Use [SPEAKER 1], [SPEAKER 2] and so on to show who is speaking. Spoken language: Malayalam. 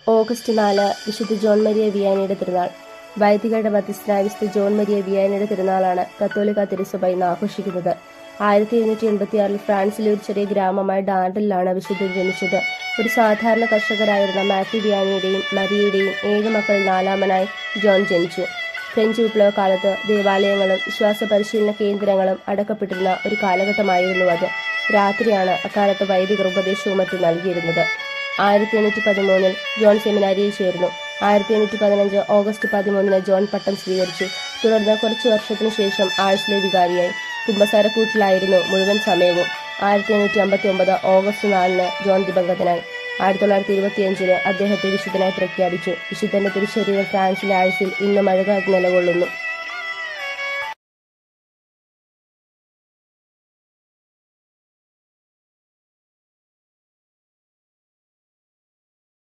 [SPEAKER 1] ഓഗസ്റ്റ് 4 വിശുദ്ധ ജോൺ മരിയ വിയാനിയുടെ തിരുനാൾ. വൈദികരുടെ മധ്യസ്ഥനായ വിശുദ്ധ ജോൺ മരിയ വിയാനിയുടെ തിരുനാളാണ് കത്തോലിക്ക തിരുസഭ ഇന്ന് ആഘോഷിക്കുന്നത്. 1786 ഫ്രാൻസിലെ ഒരു ചെറിയ ഗ്രാമമായ ഡാർഡലിലാണ് വിശുദ്ധൻ ജനിച്ചത്. ഒരു സാധാരണ കർഷകരായിരുന്ന മാത്യു വിയാനിയുടെയും മരിയയുടെയും 7 മക്കളിൽ 4-മനായി ജോൺ ജനിച്ചു. ഫ്രഞ്ച് വിപ്ലവ കാലത്ത് ദേവാലയങ്ങളും വിശ്വാസ പരിശീലന കേന്ദ്രങ്ങളും അടക്കപ്പെട്ടിരുന്ന ഒരു കാലഘട്ടമായിരുന്നു അത്. രാത്രിയാണ് അക്കാലത്ത് വൈദികർ ഉപദേശവും മറ്റും നൽകിയിരുന്നത്. 1813 ജോൺ സെമിനാരിയിൽ ചേർന്നു. 1815 ഓഗസ്റ്റ് 13 ജോൺ പട്ടം സ്വീകരിച്ചു. തുടർന്ന് കുറച്ചു വർഷത്തിനു ശേഷം ആഴ്സലെ വികാരിയായി. കുമ്പസാരക്കൂട്ടിലായിരുന്നു മുഴുവൻ സമയവും. 1859 ഓഗസ്റ്റ് 4 ജോൺ ദിവംഗതനായി. 1925 അദ്ദേഹത്തെ വിശുദ്ധനായി പ്രഖ്യാപിച്ചു. വിശുദ്ധന്റെ തിരുശരീരം ഫ്രാൻസിലെ ആഴ്സയിൽ ഇന്നും അഴകായി നിലകൊള്ളുന്നു.